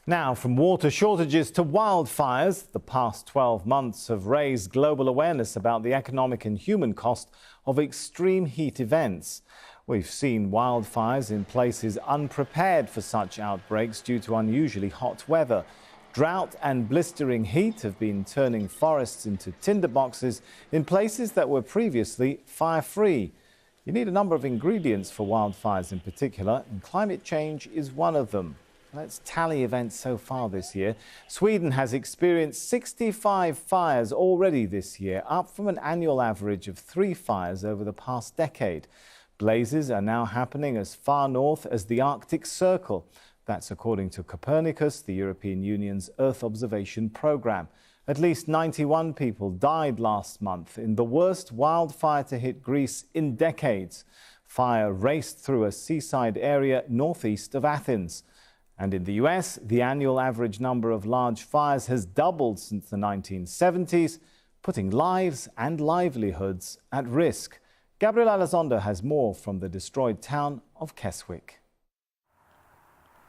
Now, from water shortages to wildfires, the past 12 months have raised global awareness about the economic and human cost of extreme heat events. We've seen wildfires in places unprepared for such outbreaks due to unusually hot weather. Drought and blistering heat have been turning forests into tinderboxes in places that were previously fire-free. You need a number of ingredients for wildfires in particular, and climate change is one of them. Let's tally events so far this year. Sweden has experienced 65 fires already this year, up from an annual average of 3 fires over the past decade. Blazes are now happening as far north as the Arctic Circle. That's according to Copernicus, the European Union's Earth observation program. At least 91 people died last month in the worst wildfire to hit Greece in decades. Fire raced through a seaside area northeast of Athens. And in the US, the annual average number of large fires has doubled since the 1970s, putting lives and livelihoods at risk. Gabriel Elizondo has more from the destroyed town of Keswick.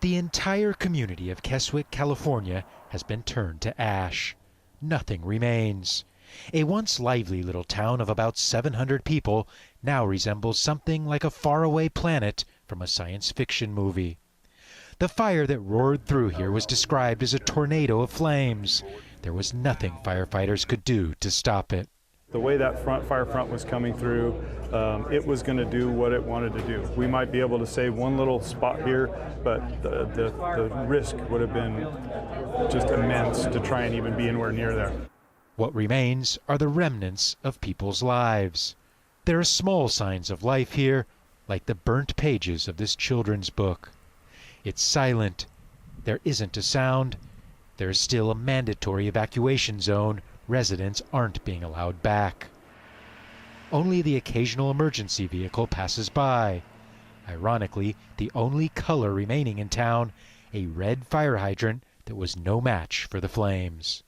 The entire community of Keswick, California, has been turned to ash. Nothing remains. A once lively little town of about 700 people now resembles something like a faraway planet from a science fiction movie. The fire that roared through here was described as a tornado of flames. There was nothing firefighters could do to stop it. The way that fire front was coming through, it was going to do what it wanted to do. We might be able to save one little spot here, but the risk would have been just immense to try and even be anywhere near there. What remains are the remnants of people's lives. There are small signs of life here, like the burnt pages of this children's book. It's silent. There isn't a sound. There is still a mandatory evacuation zone. Residents aren't being allowed back. Only the occasional emergency vehicle passes by. Ironically, the only color remaining in town, a red fire hydrant that was no match for the flames.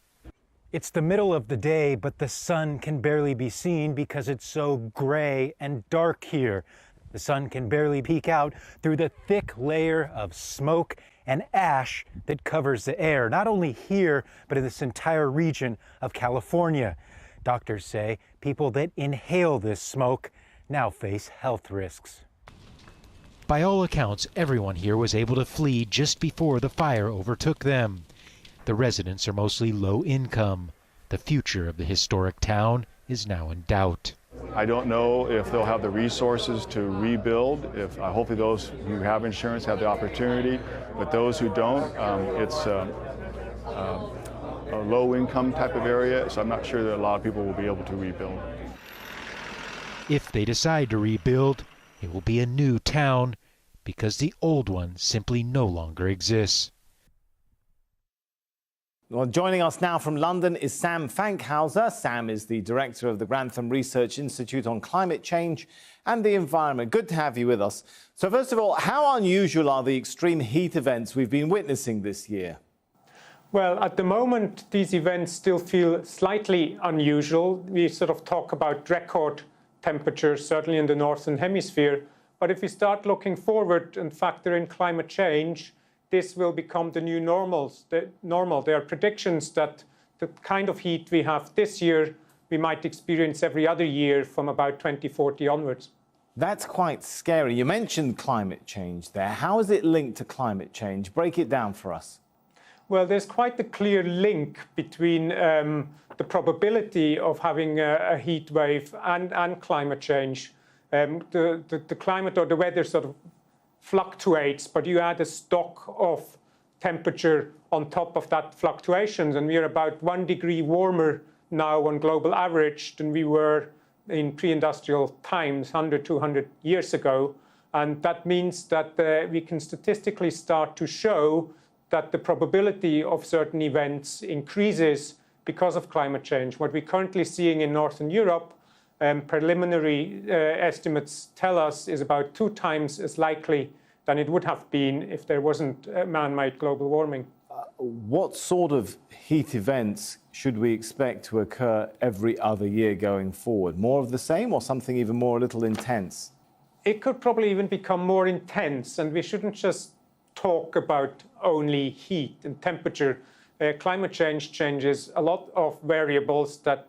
It's the middle of the day, but the sun can barely be seen because it's so gray and dark here. The sun can barely peek out through the thick layer of smoke and ash that covers the air, not only here, but in this entire region of California. Doctors say people that inhale this smoke now face health risks. By all accounts, everyone here was able to flee just before the fire overtook them. The residents are mostly low income. The future of the historic town is now in doubt. I don't know if they'll have the resources to rebuild. Hopefully those who have insurance have the opportunity, but those who don't, it's a low-income type of area, so I'm not sure that a lot of people will be able to rebuild. If they decide to rebuild, it will be a new town because the old one simply no longer exists. Well, joining us now from London is Sam Fankhauser. Sam is the director of the Grantham Research Institute on Climate Change and the Environment. Good to have you with us. So first of all, how unusual are the extreme heat events we've been witnessing this year? Well, at the moment, these events still feel slightly unusual. We sort of talk about record temperatures, certainly in the Northern Hemisphere. But if we start looking forward and factor in climate change, this will become the new normal. There are predictions that the kind of heat we have this year, we might experience every other year from about 2040 onwards. That's quite scary. You mentioned climate change there. How is it linked to climate change? Break it down for us. Well, there's quite a clear link between the probability of having a heat wave and climate change. The climate or the weather sort of fluctuates, but you add a stock of temperature on top of that fluctuations, and we are about 1 degree warmer now on global average than we were in pre-industrial times, 100, 200 years ago. And that means that we can statistically start to show that the probability of certain events increases because of climate change. What we're currently seeing in Northern Europe, preliminary estimates tell us, is about 2 times as likely than it would have been if there wasn't man-made global warming. What sort of heat events should we expect to occur every other year going forward? More of the same or something even more a little intense? It could probably even become more intense, and we shouldn't just talk about only heat and temperature. Climate change changes a lot of variables that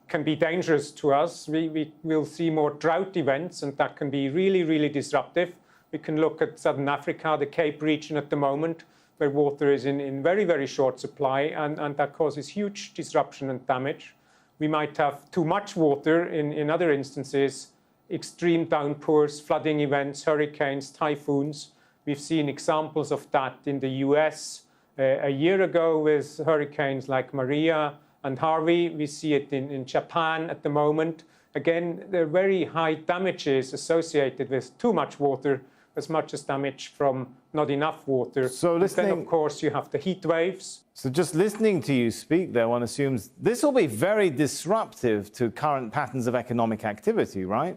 can be dangerous to us. We will see more drought events, and that can be really, really disruptive. We can look at Southern Africa, the Cape region at the moment, where water is in very, very short supply, and that causes huge disruption and damage. We might have too much water in other instances, extreme downpours, flooding events, hurricanes, typhoons. We've seen examples of that in the US a year ago with hurricanes like Maria and Harvey. We see it in Japan at the moment. Again, there are very high damages associated with too much water, as much as damage from not enough water. So then, of course, you have the heat waves. So just listening to you speak there, one assumes this will be very disruptive to current patterns of economic activity, right?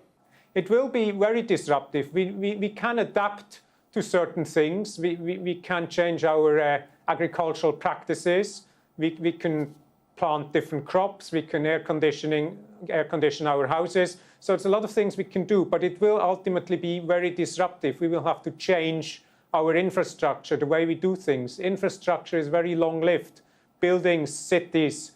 It will be very disruptive. We can adapt to certain things. We can change our agricultural practices. We can plant different crops. We can air condition our houses. So it's a lot of things we can do, but it will ultimately be very disruptive. We will have to change our infrastructure, the way we do things. Infrastructure is very long-lived. Buildings, cities,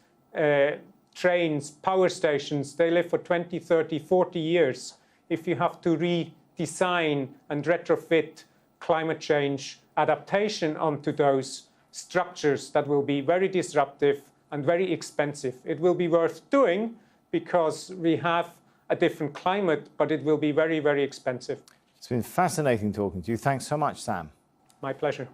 trains, power stations, they live for 20, 30, 40 years. If you have to redesign and retrofit climate change adaptation onto those structures, that will be very disruptive and very expensive. It will be worth doing because we have a different climate, but it will be very, very expensive. It's been fascinating talking to you. Thanks so much, Sam. My pleasure.